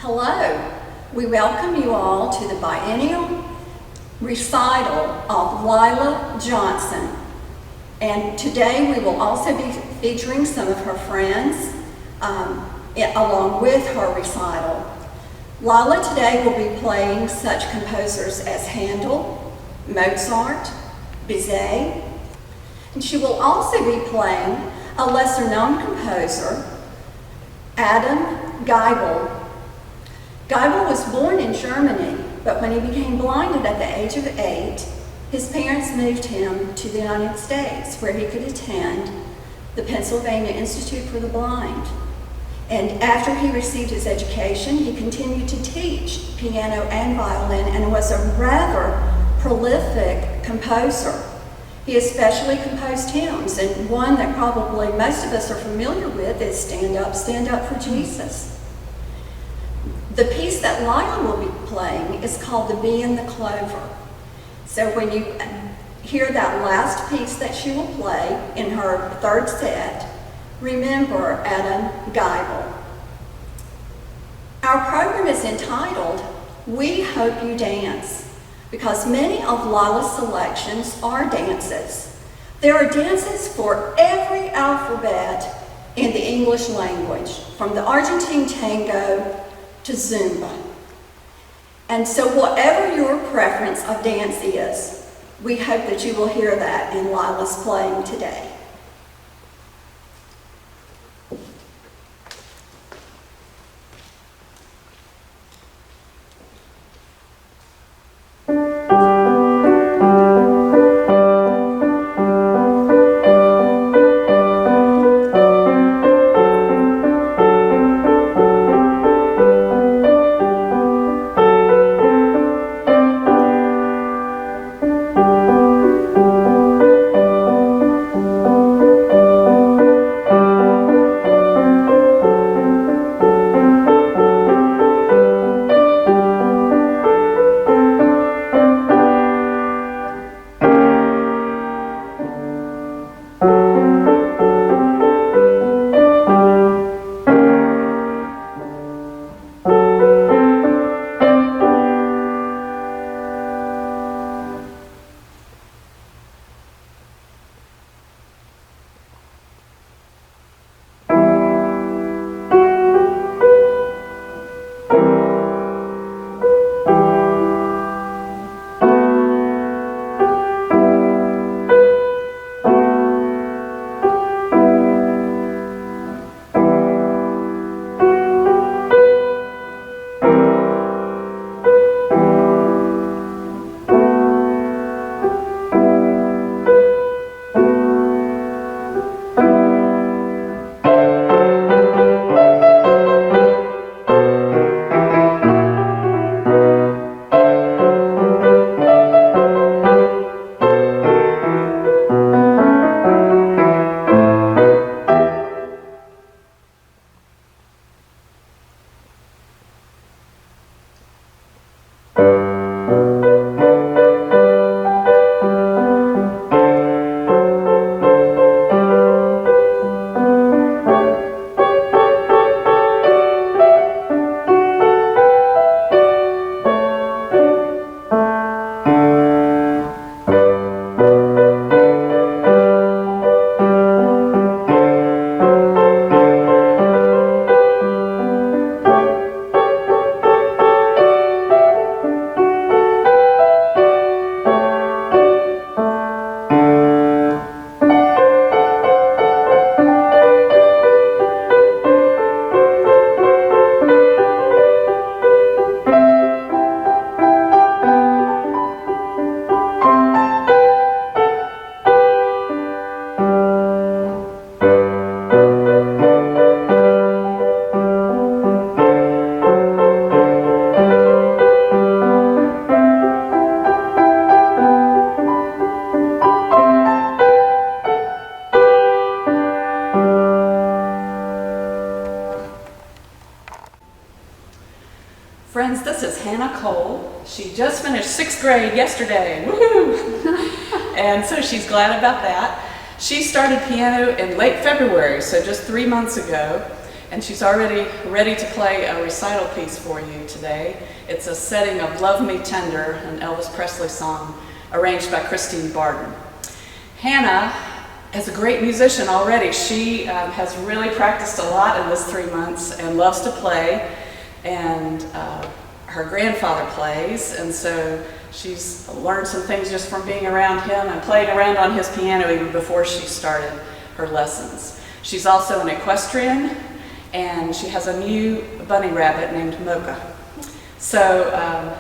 Hello, we welcome you all to the biennial recital of Lilah Johnson. And today we will also be featuring some of her friends along with her recital. Lilah today will be playing such composers as Handel, Mozart, Bizet, and she will also be playing a lesser-known composer, Adam Geibel. Geibel was born in Germany, but when he became blinded at the age of 8, his parents moved him to the United States, where he could attend the Pennsylvania Institute for the Blind. And after he received his education, he continued to teach piano and violin and was a rather prolific composer. He especially composed hymns, and one that probably most of us are familiar with is Stand Up for Jesus. The piece that Lilah will be playing is called The Bee and the Clover. So when you hear that last piece that she will play in her third set, remember Adam Geibel. Our program is entitled, We Hope You Dance, because many of Lilah's selections are dances. There are dances for every alphabet in the English language, from the Argentine tango to Zumba. And so whatever your preference of dance is, we hope that you will hear that in Lilah's playing today. Friends, this is Hannah Cole. She just finished 6th grade yesterday. Woohoo! And so she's glad about that. She started piano in late February, so just 3 months ago. and she's already ready to play a recital piece for you today. It's a setting of Love Me Tender, an Elvis Presley song arranged by Christine Barden. Hannah is a great musician already. She has really practiced a lot in this 3 months and loves to play, and her grandfather plays, and so she's learned some things just from being around him and playing around on his piano even before she started her lessons. She's also an equestrian, and she has a new bunny rabbit named Mocha. So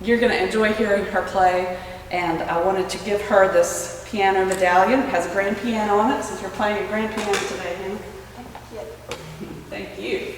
you're going to enjoy hearing her play, and I wanted to give her this piano medallion. It has a grand piano on it, since you're playing a grand piano today, Hannah. Thank you.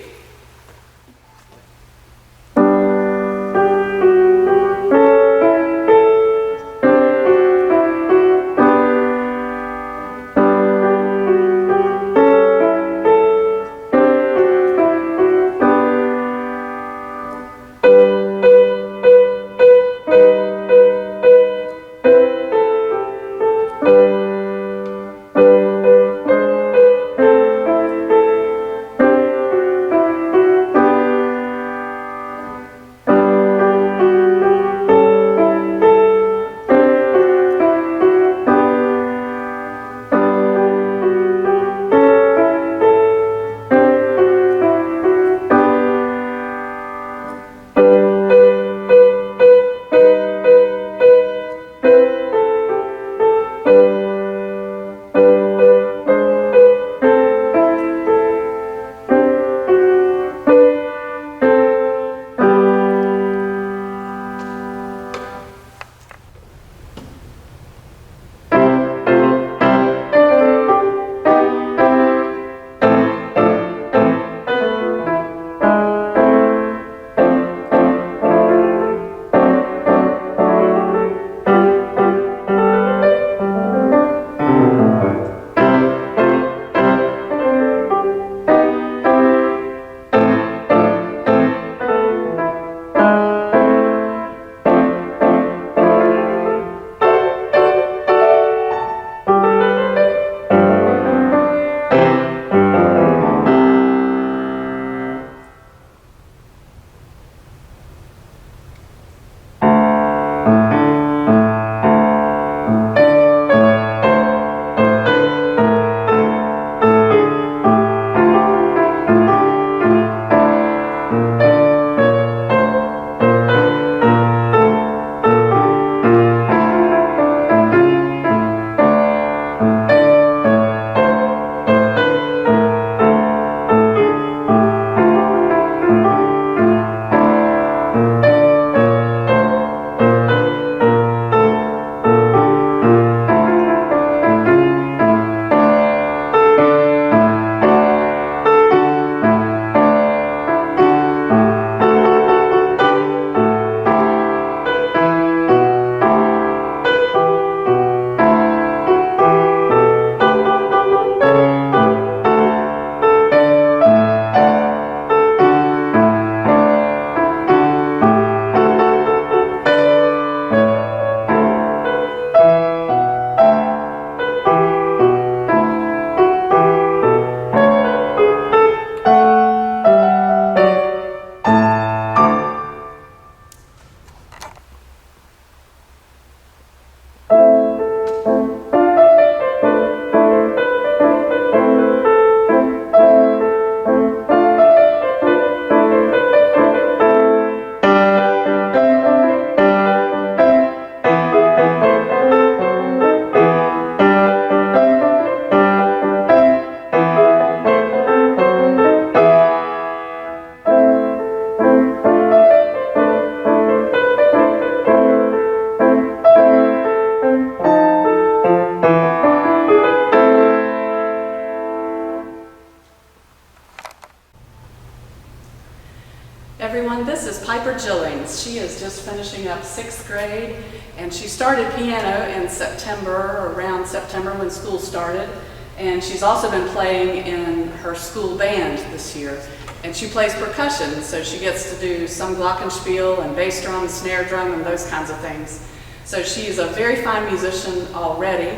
Everyone, this is Jillings. She is just finishing up 6th grade, and she started piano in September, or around September when school started, and she's also been playing in her school band this year. And she plays percussion, so she gets to do some glockenspiel and bass drum and snare drum and those kinds of things. So she's a very fine musician already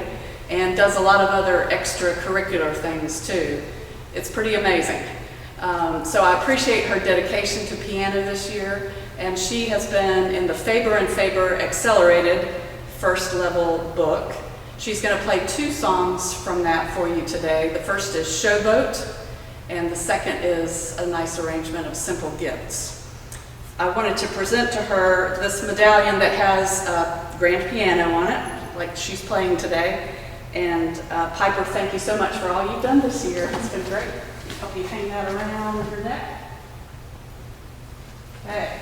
and does a lot of other extracurricular things too. It's pretty amazing. So I appreciate her dedication to piano this year, and she has been in the Faber and Faber Accelerated first level book. She's going to play 2 songs from that for you today. The first is Showboat, and the second is a nice arrangement of Simple Gifts. I wanted to present to her this medallion that has a grand piano on it, like she's playing today. And Piper, thank you so much for all you've done this year. It's been great. Help you hang that around your neck. Okay.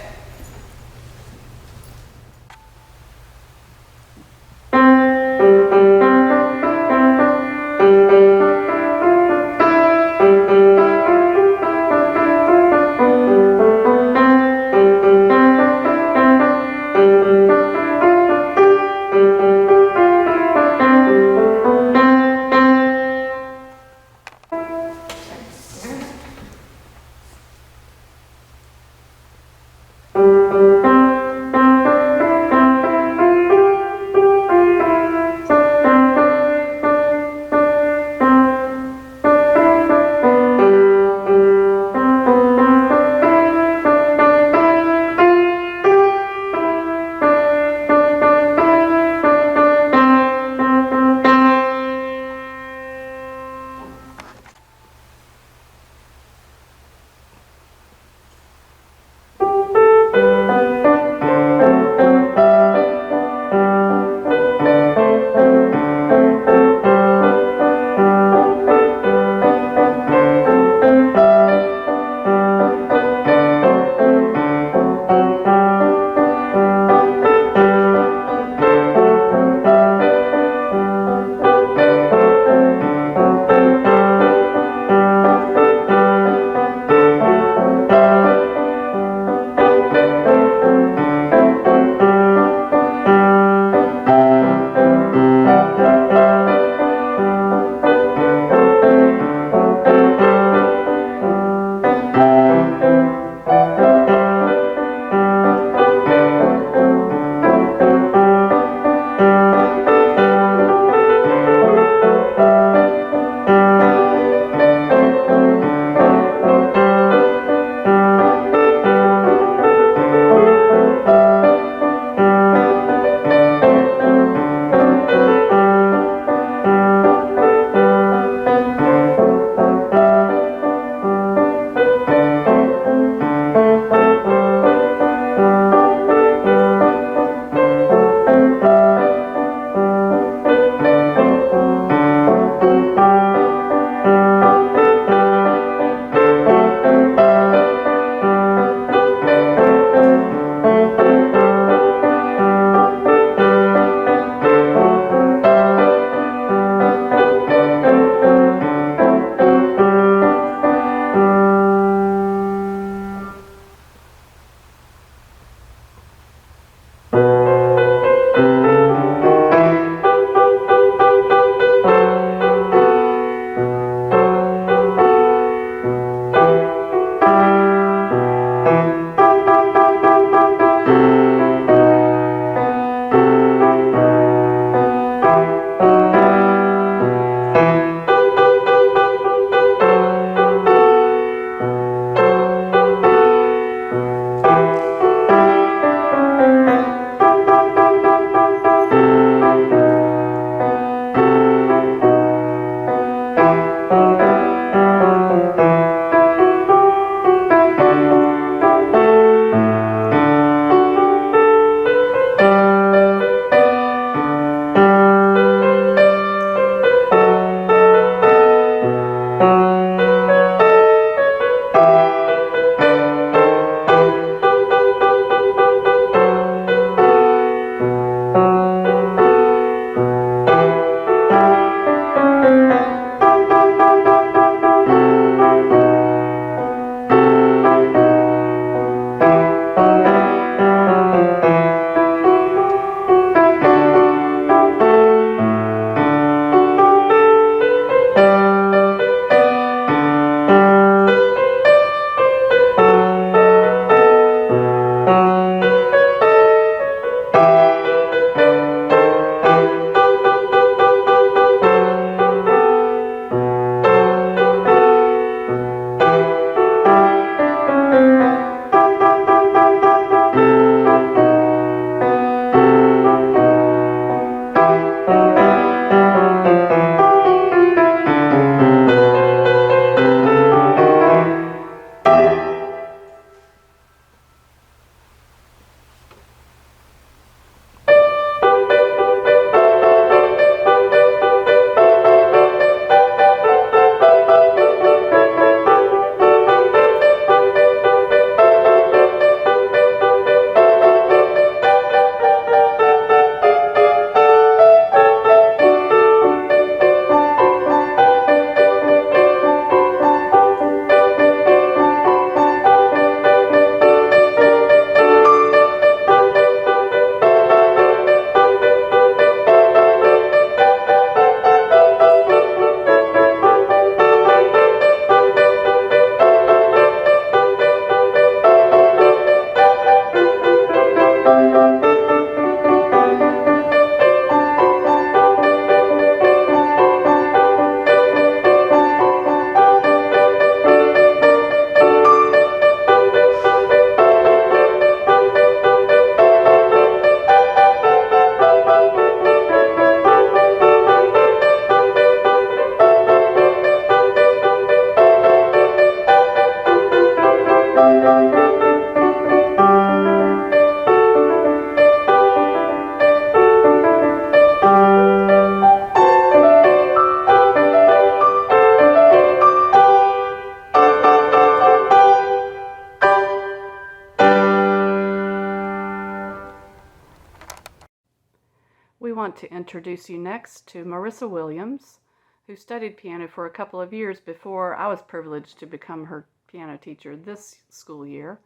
want to introduce you next to Marissa Williams, who studied piano for a couple of years before I was privileged to become her piano teacher this school year.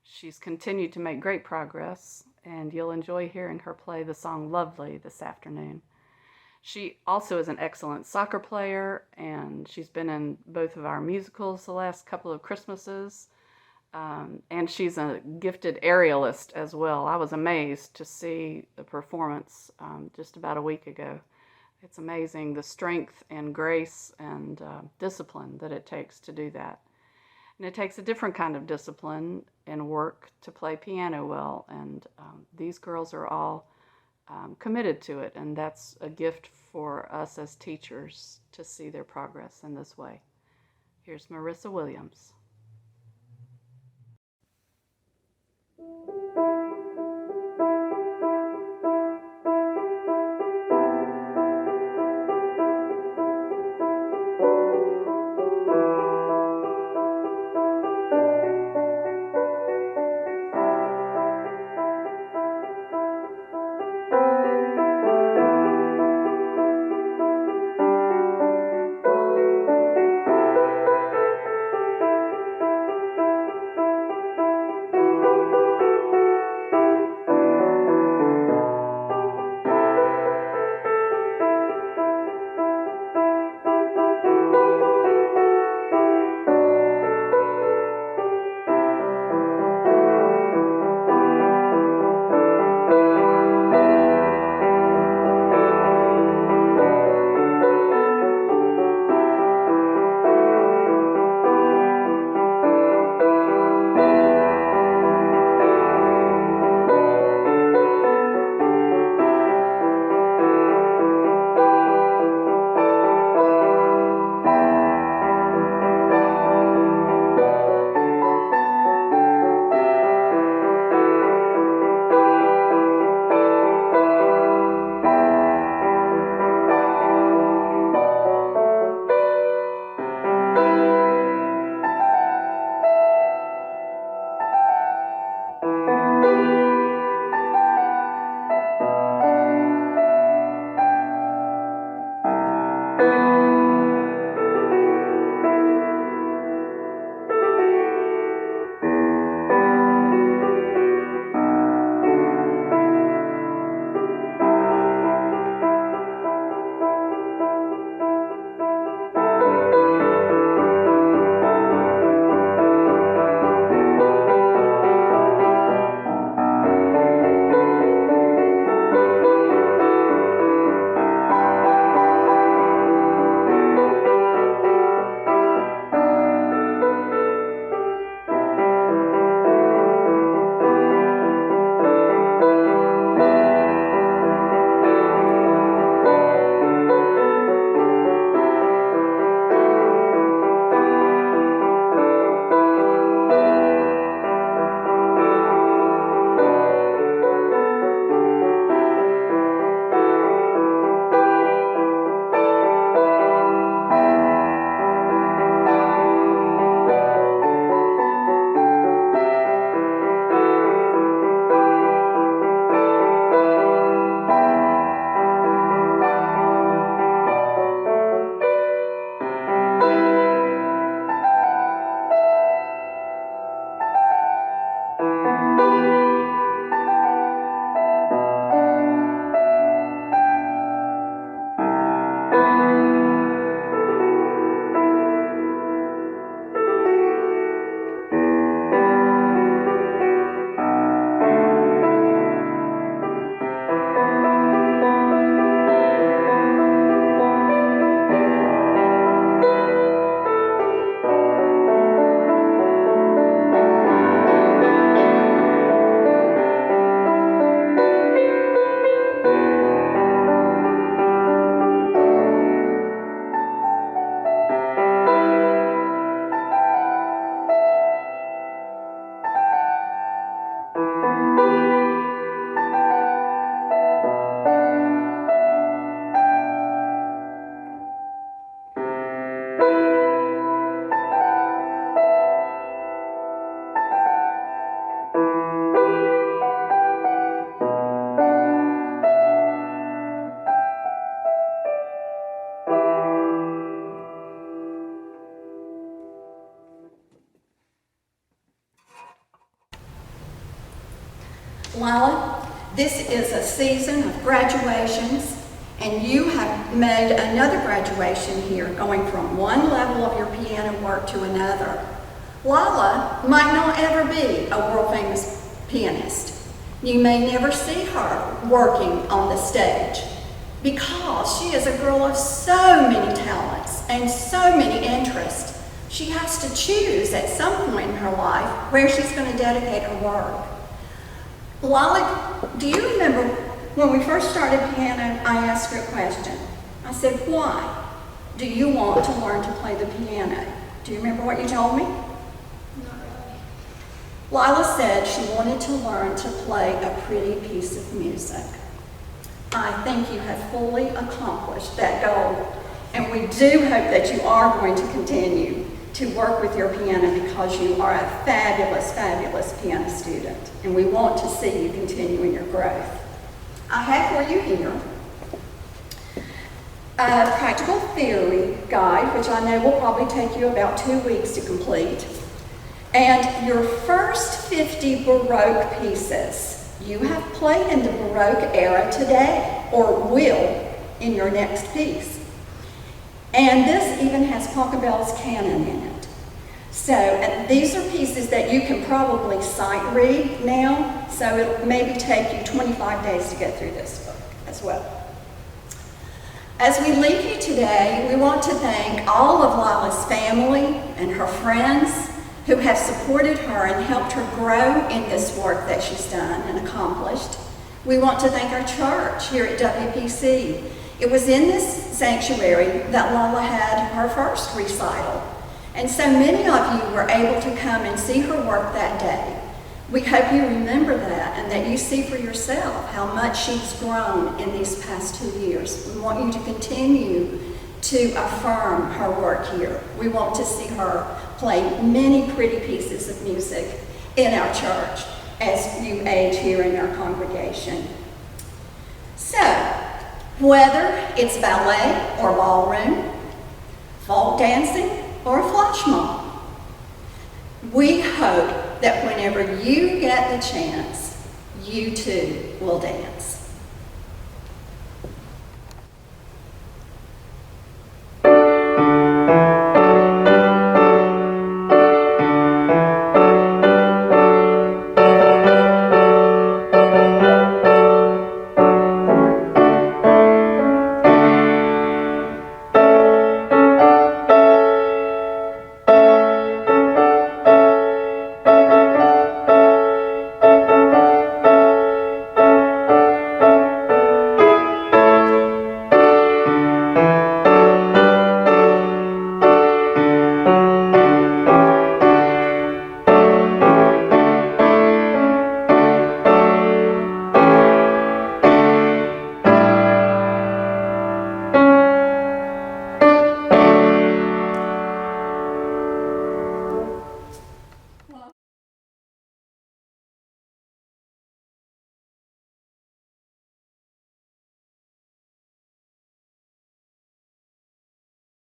She's continued to make great progress, and you'll enjoy hearing her play the song Lovely this afternoon. She also is an excellent soccer player, and she's been in both of our musicals the last couple of Christmases. And she's a gifted aerialist as well. I was amazed to see the performance just about a week ago. It's amazing the strength and grace and discipline that it takes to do that. And it takes a different kind of discipline and work to play piano well, and these girls are all committed to it, and that's a gift for us as teachers to see their progress in this way. Here's Marissa Williams. Lilah, this is a season of graduations, and you have made another graduation here, going from one level of your piano work to another. Lilah might not ever be a world-famous pianist. You may never see her working on the stage because she is a girl of so many talents and so many interests. She has to choose at some point in her life where she's going to dedicate her work. Lilah, do you remember when we first started piano, I asked her a question. I said, why do you want to learn to play the piano? Do you remember what you told me? Not really. Lilah said she wanted to learn to play a pretty piece of music. I think you have fully accomplished that goal, and we do hope that you are going to continue to work with your piano because you are a fabulous, fabulous piano student, and we want to see you continue in your growth. I have for you here a practical theory guide, which I know will probably take you about 2 weeks to complete, and your first 50 Baroque pieces. You have played in the Baroque era today, or will in your next piece. And this even has Pachelbel's canon in it. So these are pieces that you can probably sight read now, so it'll maybe take you 25 days to get through this book as well. As we leave you today, we want to thank all of Lilah's family and her friends who have supported her and helped her grow in this work that she's done and accomplished. We want to thank our church here at WPC. It was in this sanctuary that Lilah had her first recital, and so many of you were able to come and see her work that day. We hope you remember that and that you see for yourself how much she's grown in these past 2 years. We want you to continue to affirm her work here. We want to see her play many pretty pieces of music in our church as you age here in our congregation. So, whether it's ballet or ballroom, folk dancing or flash mob, we hope that whenever you get the chance, you too will dance.